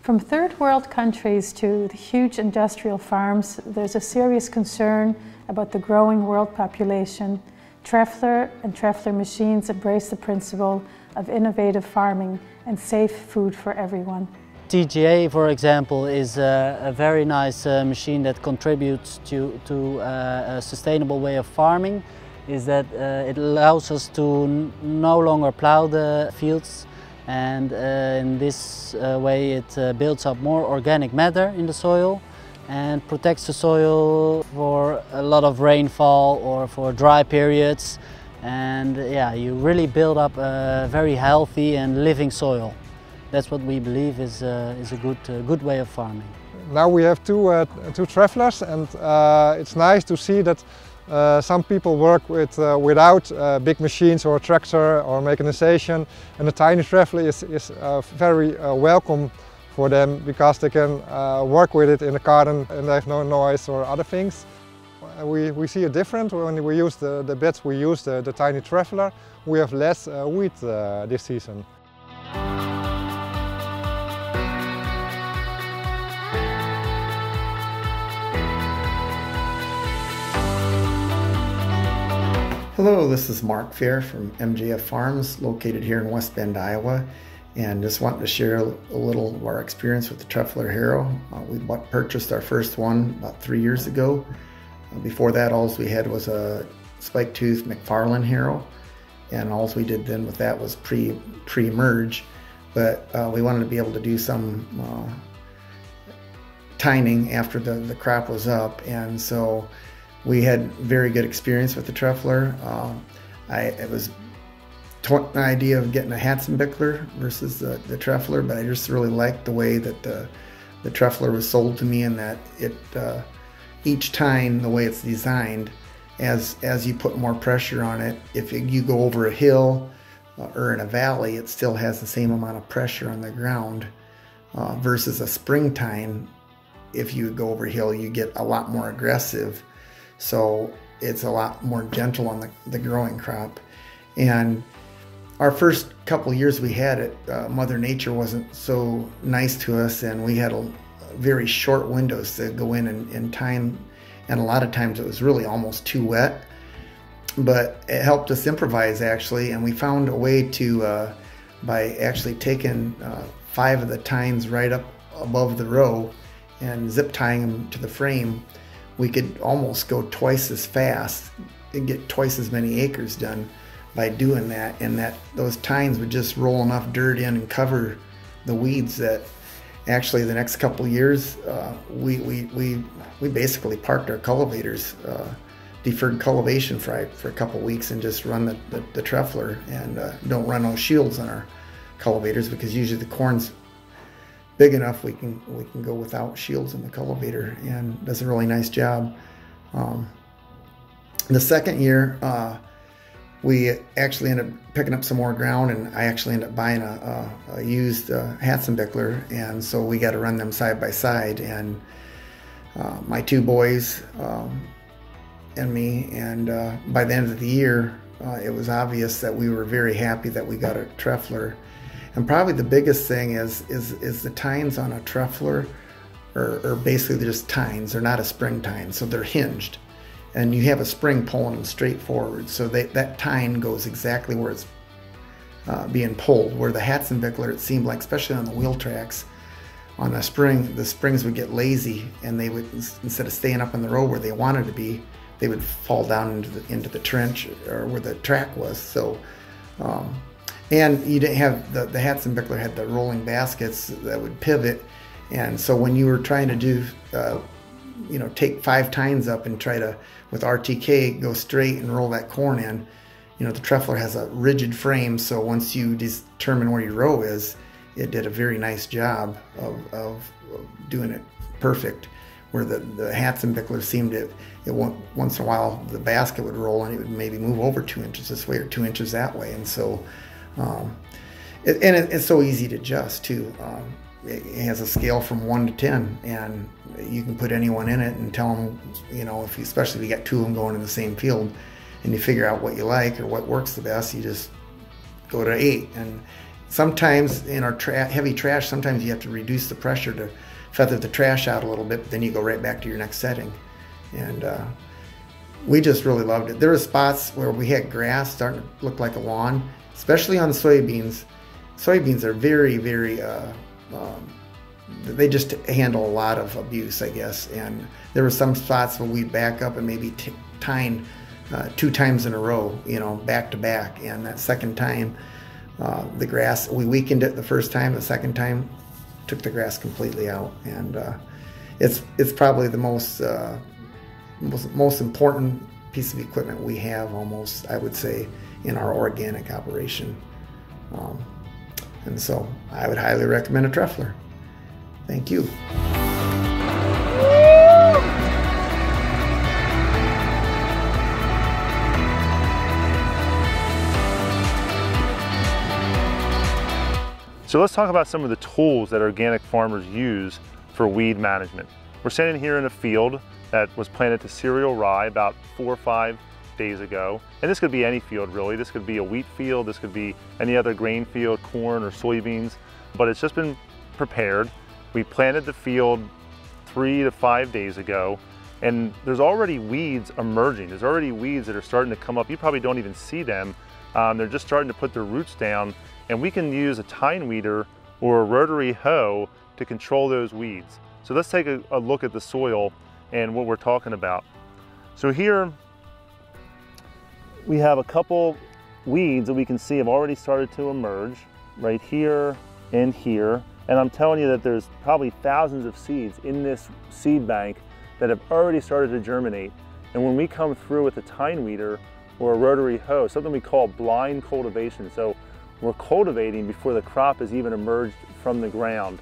From third world countries to the huge industrial farms, there's a serious concern about the growing world population. Trefler and Trefler machines embrace the principle of innovative farming and safe food for everyone. TGA, for example, is a very nice machine that contributes to a sustainable way of farming. Is that it allows us to no longer plow the fields, and in this way it builds up more organic matter in the soil and protects the soil for a lot of rainfall or for dry periods. And yeah, you really build up a very healthy and living soil. That's what we believe is a good way of farming. Now we have two Treflers, and it's nice to see that some people work without big machines or a tractor or mechanization, and the tiny Trefler is very welcome for them, because they can work with it in the garden and they have no noise or other things. We see a difference when we use the beds we use the tiny Trefler. We have less weed this season. Hello, this is Mark Fair from MJF Farms, located here in West Bend, Iowa, and just wanted to share a little of our experience with the Trefler Harrow. We purchased our first one about 3 years ago. Before that, all we had was a spike-tooth McFarlane harrow, and all we did then with that was pre-merge, but we wanted to be able to do some timing after the crop was up, and so we had very good experience with the Trefler. It was an idea of getting a Hatzenbickler versus the Trefler, but I just really liked the way that the Trefler was sold to me, and that it each time, the way it's designed, as you put more pressure on it, if you go over a hill or in a valley, it still has the same amount of pressure on the ground, versus a spring tine. If you go over a hill, you get a lot more aggressive. So it's a lot more gentle on the growing crop. And our first couple of years we had it, Mother Nature wasn't so nice to us, and we had very short windows to go in and time, and a lot of times it was really almost too wet. But it helped us improvise, actually, and we found a way to, by actually taking 5 of the tines right up above the row and zip tying them to the frame, we could almost go twice as fast and get twice as many acres done by doing that. And those tines would just roll enough dirt in and cover the weeds that actually the next couple of years we basically parked our cultivators, deferred cultivation for a couple of weeks, and just run the Trefler, and don't run no shields on our cultivators, because usually the corn's big enough we can go without shields in the cultivator, and does a really nice job. The second year we actually ended up picking up some more ground, and I actually ended up buying a used Hatzenbickler, and so we got to run them side by side, and my 2 boys and me, and by the end of the year it was obvious that we were very happy that we got a Trefler. And probably the biggest thing is the tines on a Trefler are basically just tines. They're not a spring tine, so they're hinged. And you have a spring pulling them straight forward, so that tine goes exactly where it's being pulled. Where the Hatzenbickler, it seemed like, especially on the wheel tracks, on the springs would get lazy, and they would, instead of staying up in the row where they wanted to be, they would fall down into the trench or where the track was. So. And you didn't have the Hatzenbickler had the rolling baskets that would pivot, and so when you were trying to do, take 5 tines up and try to, with RTK, go straight and roll that corn in, the Trefler has a rigid frame, so once you determine where your row is, it did a very nice job of doing it perfect. Where the Hatzenbickler seemed once in a while the basket would roll and it would maybe move over 2 inches this way or 2 inches that way, and so. It's so easy to adjust too. It has a scale from 1 to 10, and you can put anyone in it and tell them, especially if you got 2 of them going in the same field, and you figure out what you like or what works the best, you just go to 8, and sometimes in our heavy trash, sometimes you have to reduce the pressure to feather the trash out a little bit, but then you go right back to your next setting. And we just really loved it. There were spots where we had grass starting to look like a lawn, especially on soybeans. Soybeans are very, very, they just handle a lot of abuse, I guess. And there were some spots where we'd back up and maybe tine 2 times in a row, you know, back to back. And that second time, the grass, we weakened it the first time. The second time, took the grass completely out. And it's probably the most important piece of equipment we have, almost, I would say, in our organic operation. And so I would highly recommend a Trefler. Thank you. So let's talk about some of the tools that organic farmers use for weed management. We're standing here in a field that was planted to cereal rye about 4 or 5 days ago. And this could be any field really. This could be a wheat field, this could be any other grain field, corn or soybeans, but it's just been prepared. We planted the field 3 to 5 days ago, and there's already weeds emerging. There's already weeds that are starting to come up. You probably don't even see them. They're just starting to put their roots down, and we can use a tine weeder or a rotary hoe to control those weeds. So let's take a look at the soil and what we're talking about. So here we have a couple weeds that we can see have already started to emerge right here and here. And I'm telling you that there's probably thousands of seeds in this seed bank that have already started to germinate. And when we come through with a tine weeder or a rotary hoe, something we call blind cultivation. So we're cultivating before the crop has even emerged from the ground.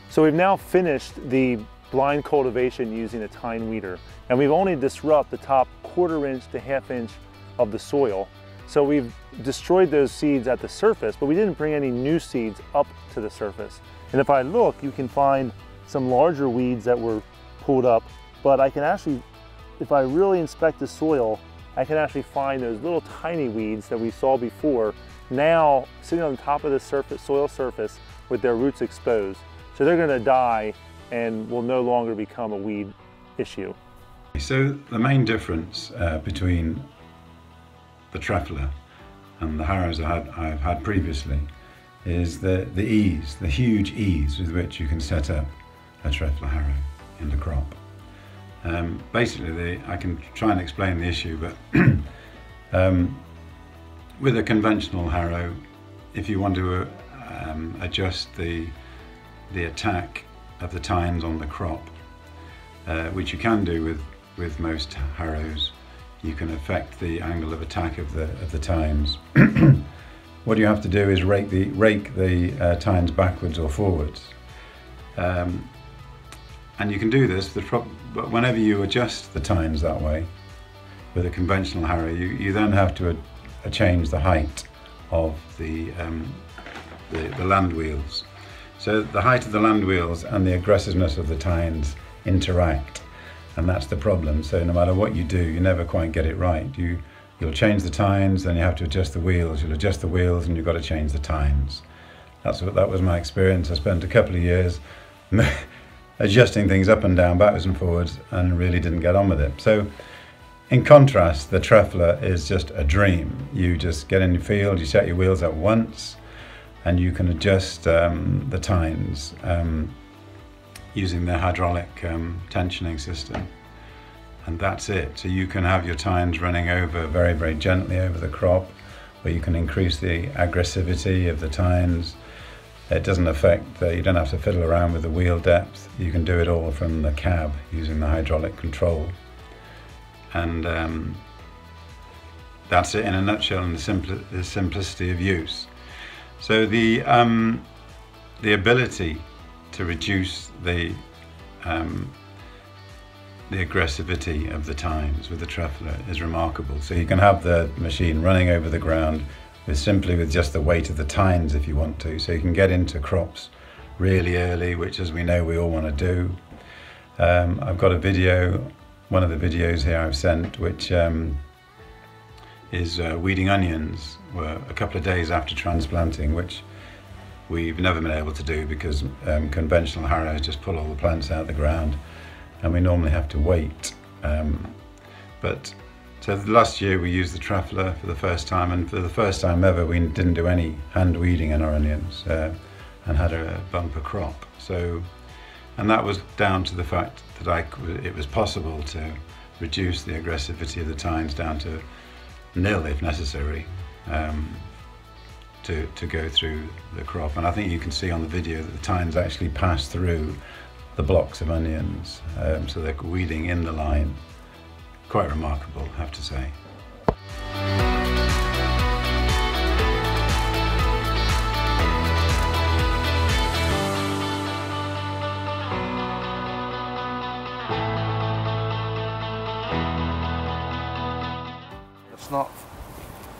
So we've now finished the blind cultivation using a tine weeder, and we've only disrupted the top 1/4 inch to 1/2 inch of the soil. So we've destroyed those seeds at the surface, but we didn't bring any new seeds up to the surface. And if I look, you can find some larger weeds that were pulled up, but I can actually, if I really inspect the soil, I can actually find those little tiny weeds that we saw before now sitting on the top of the soil surface with their roots exposed. So they're gonna die and will no longer become a weed issue. So the main difference between the Trefler and the harrows I've had previously is the ease, the huge ease with which you can set up a Trefler harrow in the crop. Basically, I can try and explain the issue, but with a conventional harrow, if you want to adjust the attack of the tines on the crop, which you can do with most harrows, you can affect the angle of attack of the tines. What you have to do is rake the tines backwards or forwards, and you can do this. But whenever you adjust the tines that way with a conventional harrow, you then have to change the height of the land wheels. So the height of the land wheels and the aggressiveness of the tines interact, and that's the problem. So no matter what you do, you never quite get it right. You'll change the tines, then you have to adjust the wheels. You'll adjust the wheels, and you've got to change the tines. That was my experience. I spent a couple of years adjusting things up and down, backwards and forwards, and really didn't get on with it. So in contrast, the Trefler is just a dream. You just get in your field, you set your wheels up once, and you can adjust the tines using the hydraulic tensioning system, and that's it. So you can have your tines running over very, very gently over the crop, or you can increase the aggressivity of the tines. It doesn't affect, you don't have to fiddle around with the wheel depth. You can do it all from the cab using the hydraulic control. And that's it in a nutshell, in the simplicity of use. So the ability to reduce the aggressivity of the tines with the Trefler is remarkable. So you can have the machine running over the ground with just the weight of the tines if you want to. So you can get into crops really early, which, as we know, we all want to do. I've got a video, one of the videos here I've sent, which is weeding onions a couple of days after transplanting, which we've never been able to do because conventional harrows just pull all the plants out of the ground, and we normally have to wait. So last year we used the traffler for the first time, and for the first time ever we didn't do any hand weeding in our onions and had a bumper crop. And that was down to the fact that it was possible to reduce the aggressivity of the tines down to nil if necessary, to go through the crop. And I think you can see on the video that the tines actually pass through the blocks of onions, so they're weeding in the line. Quite remarkable, I have to say.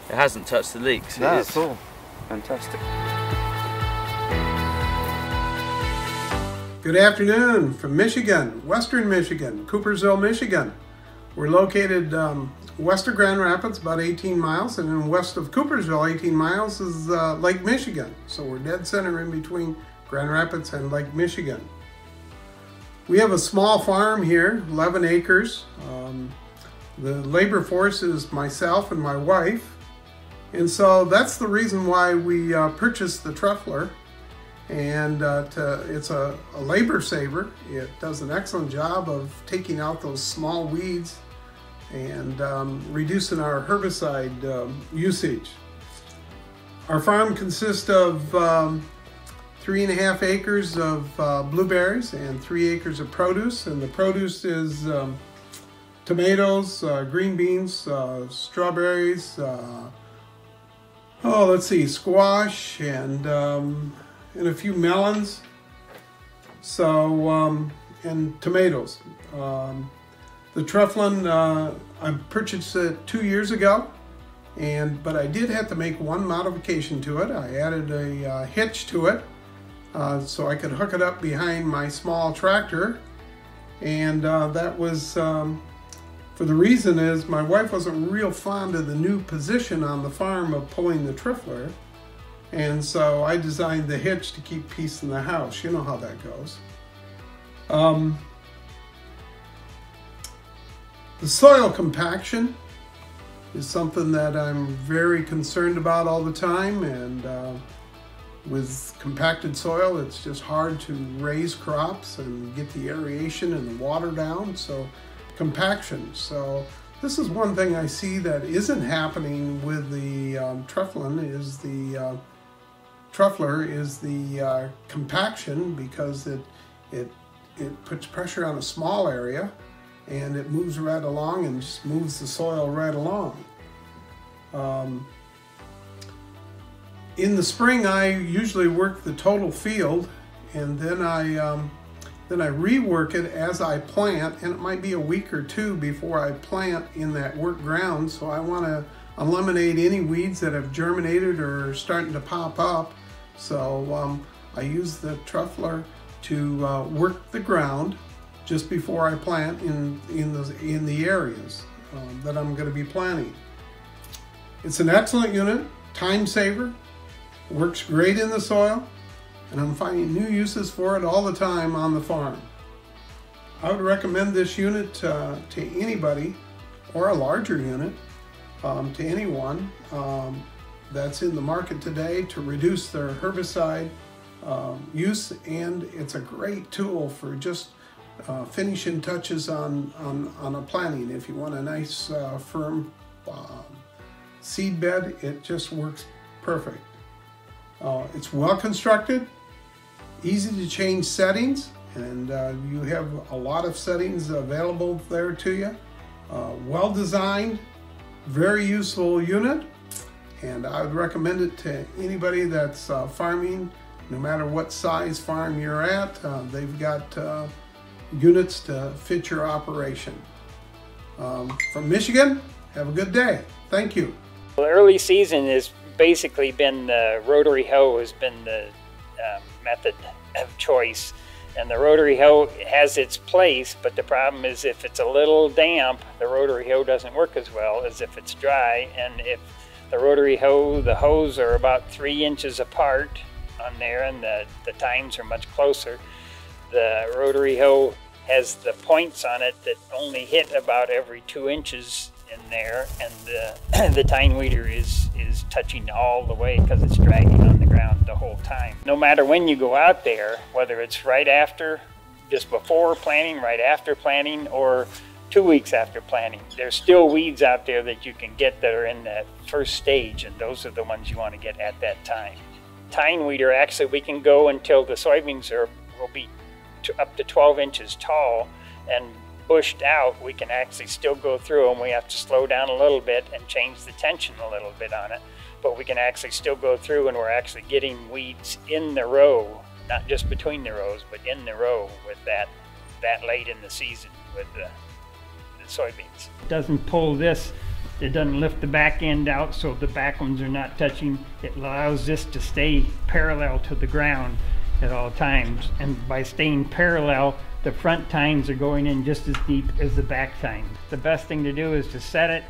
It hasn't touched the leeks. No, it is at all. fantastic. Good afternoon from Michigan, Western Michigan, Coopersville, Michigan. We're located west of Grand Rapids, about 18 miles, and then west of Coopersville, 18 miles, is Lake Michigan. So we're dead center in between Grand Rapids and Lake Michigan. We have a small farm here, 11 acres. The labor force is myself and my wife. And so that's the reason why we purchased the truffler. And it's a labor saver. It does an excellent job of taking out those small weeds and reducing our herbicide usage. Our farm consists of 3.5 acres of blueberries and 3 acres of produce. And the produce is tomatoes, green beans, strawberries, squash, and a few melons, and tomatoes. The trufflin, I purchased it 2 years ago, but I did have to make one modification to it. I added a hitch to it so I could hook it up behind my small tractor, and that was for the reason is my wife wasn't real fond of the new position on the farm of pulling the truffler. And so I designed the hitch to keep peace in the house. You know how that goes. The soil compaction is something that I'm very concerned about all the time. And with compacted soil, it's just hard to raise crops and get the aeration and the water down. So compaction. So this is one thing I see that isn't happening with the trufflin is the truffler is the compaction, because it puts pressure on a small area and it moves right along and just moves the soil right along. In the spring, I usually work the total field, and then I rework it as I plant, and it might be a week or two before I plant in that work ground. So I want to eliminate any weeds that have germinated or are starting to pop up. So I use the truffler to work the ground just before I plant in the areas that I'm going to be planting. It's an excellent unit, time saver, works great in the soil, and I'm finding new uses for it all the time on the farm. I would recommend this unit to anybody, or a larger unit, to anyone that's in the market today to reduce their herbicide use, and it's a great tool for just finishing touches on a planting. If you want a nice firm seed bed, it just works perfect. It's well constructed, easy to change settings, and you have a lot of settings available there to you. Well designed, very useful unit, and I would recommend it to anybody that's farming, no matter what size farm you're at. They've got units to fit your operation. From Michigan, have a good day. Thank you. Well, the early season has basically been the rotary hoe has been the method of choice, and the rotary hoe has its place, but the problem is if it's a little damp, the rotary hoe doesn't work as well as if it's dry. And if the rotary hoe, the hoes are about 3 inches apart on there, and the tines are much closer. The rotary hoe has the points on it that only hit about every 2 inches in there, and the tine weeder is touching all the way because it's dragging on the ground the whole time. No matter when you go out there, whether it's right after, just before planting, right after planting, or 2 weeks after planting, there's still weeds out there that you can get that are in that first stage, and those are the ones you want to get at that time. Tine weeder, actually, we can go until the soybeans will be up to 12 inches tall and bushed out. We can actually still go through them. We have to slow down a little bit and change the tension a little bit on it, but we can actually still go through, and we're actually getting weeds in the row, not just between the rows, but in the row with that late in the season with the soybeans. It doesn't pull this, it doesn't lift the back end out so the back ones are not touching. It allows this to stay parallel to the ground at all times, and by staying parallel, the front tines are going in just as deep as the back tines. The best thing to do is to set it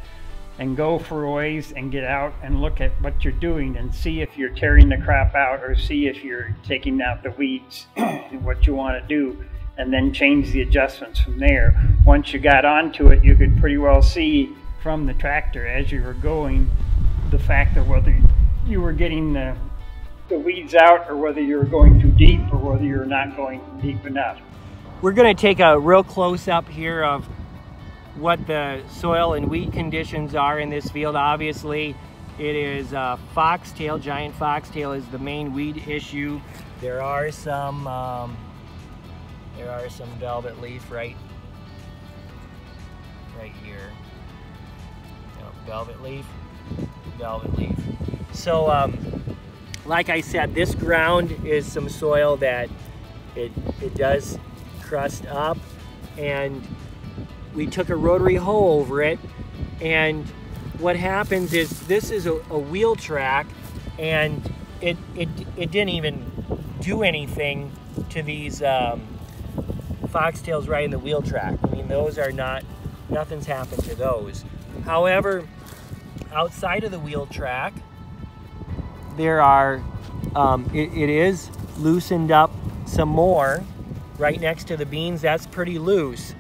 and go for a ways and get out and look at what you're doing and see if you're tearing the crop out or see if you're taking out the weeds and what you want to do, and then change the adjustments from there. Once you got onto it, you could pretty well see from the tractor as you were going the fact of whether you were getting the weeds out or whether you were going too deep or whether you're not going deep enough. We're going to take a real close-up here of what the soil and weed conditions are in this field. Obviously, it is foxtail. Giant foxtail is the main weed issue. There are some velvet leaf right here. Yep, velvet leaf. So, like I said, this ground is some soil that it does crust up, and we took a rotary hoe over it, and what happens is this is a wheel track, and it didn't even do anything to these foxtails right in the wheel track. I mean, those are nothing's happened to those. However, outside of the wheel track, there are it is loosened up some more right next to the beans. That's pretty loose,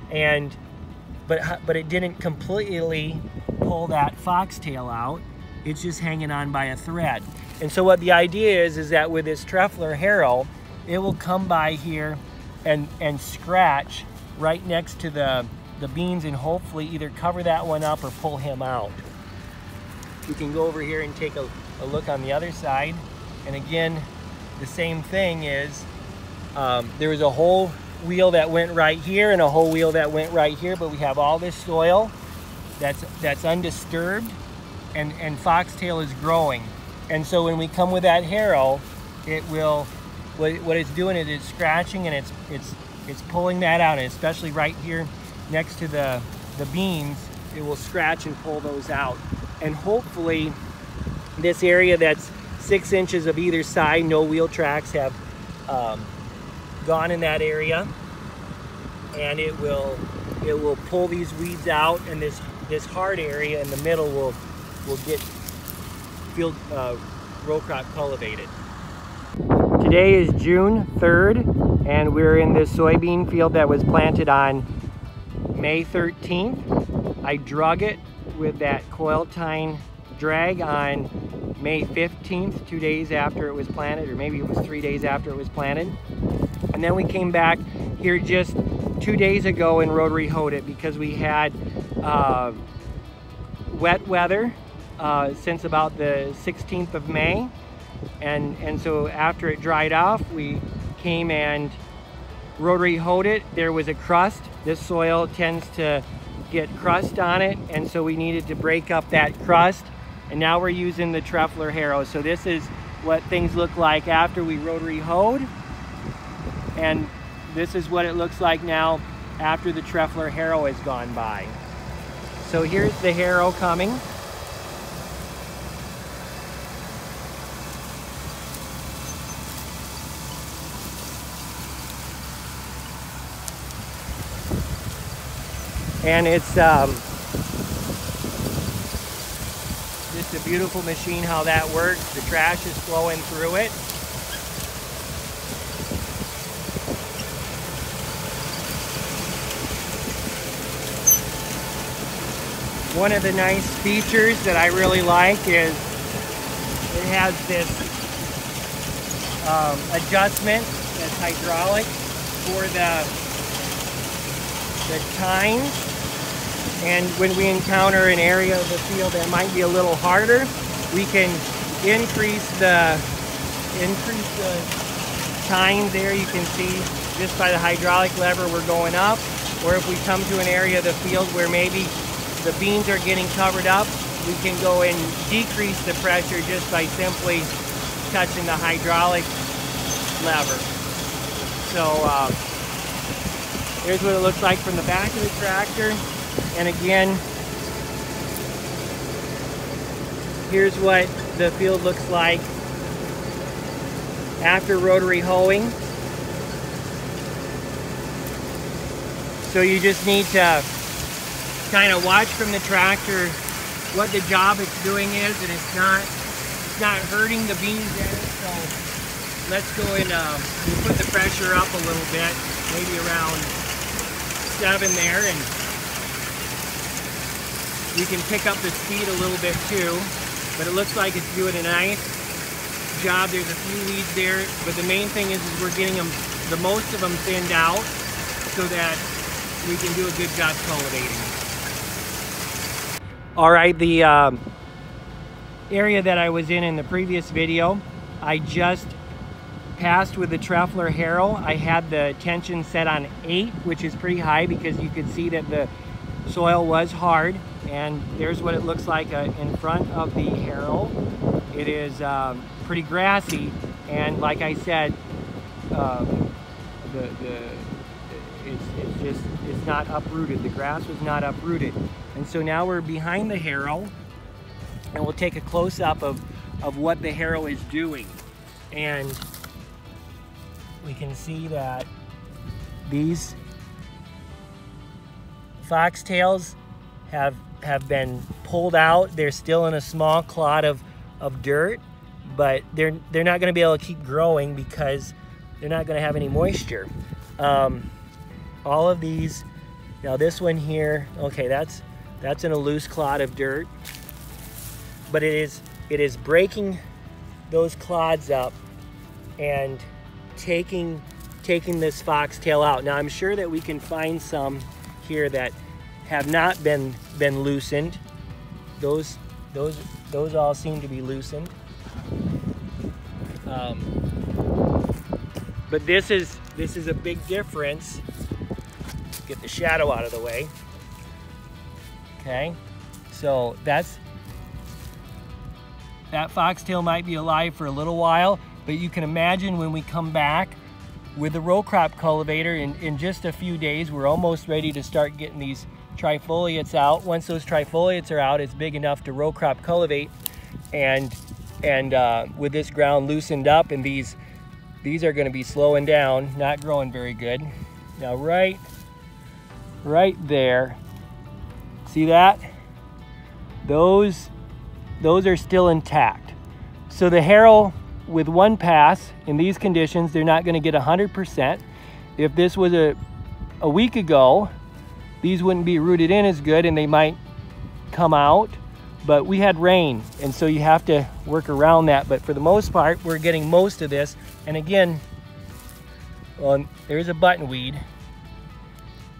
but it didn't completely pull that foxtail out. It's just hanging on by a thread. And so what the idea is that with this Trefler harrow, it will come by here and scratch right next to the beans and hopefully either cover that one up or pull him out. You can go over here and take a look on the other side, and again, the same thing is there was a whole wheel that went right here and a whole wheel that went right here, but we have all this soil that's undisturbed, and foxtail is growing. And so when we come with that harrow, it will, what it's doing is it's scratching and it's pulling that out, and especially right here next to the beans, it will scratch and pull those out. And hopefully this area that's 6 inches of either side, no wheel tracks have gone in that area, and it will pull these weeds out, and this hard area in the middle will get field row crop cultivated. Today is June 3rd, and we're in this soybean field that was planted on May 13th. I drug it with that coil tine drag on May 15th, 2 days after it was planted, or maybe it was 3 days after it was planted. And then we came back here just 2 days ago and rotary hoed it because we had wet weather since about the 16th of May. And so after it dried off, we came and rotary hoed it. There was a crust. This soil tends to get crust on it, and so we needed to break up that crust. And now we're using the Trefler harrow. So this is what things look like after we rotary hoed, and this is what it looks like now after the Trefler harrow has gone by. So here's the harrow coming. And it's just a beautiful machine how that works. The trash is flowing through it. One of the nice features that I really like is it has this adjustment that's hydraulic for the tines. And when we encounter an area of the field that might be a little harder, we can increase the tines there. You can see just by the hydraulic lever we're going up. Or if we come to an area of the field where maybe the beans are getting covered up, we can go and decrease the pressure just by simply touching the hydraulic lever. So here's what it looks like from the back of the tractor. And again, here's what the field looks like after rotary hoeing. So you just need to kind of watch from the tractor what the job it's doing is, and it's not hurting the beans in it. So let's go and we'll put the pressure up a little bit, maybe around 7 there, and you can pick up the speed a little bit too. But it looks like it's doing a nice job. There's a few weeds there, but the main thing is we're getting them, the most of them, thinned out so that we can do a good job cultivating. All right, the area that I was in the previous video, I just passed with the Trefler harrow. I had the tension set on 8, which is pretty high because you could see that the soil was hard. And there's what it looks like in front of the harrow. It is pretty grassy, and like I said, it's not uprooted. The grass was not uprooted. And so now we're behind the harrow, and we'll take a close-up of what the harrow is doing. And we can see that these foxtails have been pulled out. They're still in a small clod of dirt, but they're not going to be able to keep growing because they're not going to have any moisture. All of these, now this one here, okay, that's in a loose clod of dirt, but it is breaking those clods up and taking this foxtail out. Now I'm sure that we can find some here that have not been loosened. Those all seem to be loosened. But this is a big difference. Get the shadow out of the way. Okay, so that foxtail might be alive for a little while, but you can imagine when we come back with the row crop cultivator in just a few days, we're almost ready to start getting these trifoliates out. Once those trifoliates are out, it's big enough to row crop cultivate, and with this ground loosened up, and these are going to be slowing down, not growing very good. Now right there, see that? Those are still intact. So the harrow, with one pass in these conditions, they're not going to get 100%. If this was a week ago, these wouldn't be rooted in as good and they might come out, but we had rain, and so you have to work around that. But for the most part, we're getting most of this. And again, well, there's a buttonweed.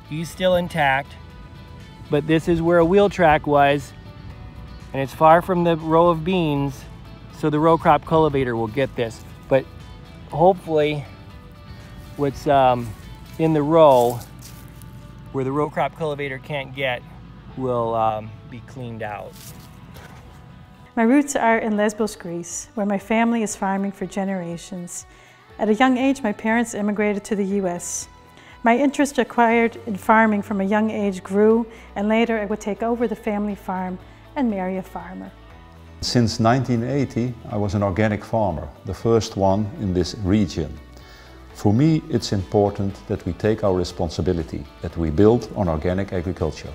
He's still intact, but this is where a wheel track was, and it's far from the row of beans, so the row crop cultivator will get this. But hopefully what's in the row where the row crop cultivator can't get will be cleaned out. My roots are in Lesbos, Greece, where my family is farming for generations. At a young age, my parents immigrated to the US. My interest acquired in farming from a young age grew, and later I would take over the family farm and marry a farmer. Since 1980, I was an organic farmer, the first one in this region. For me, it's important that we take our responsibility, that we build on organic agriculture.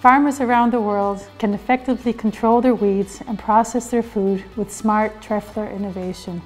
Farmers around the world can effectively control their weeds and process their food with smart Trefler innovation.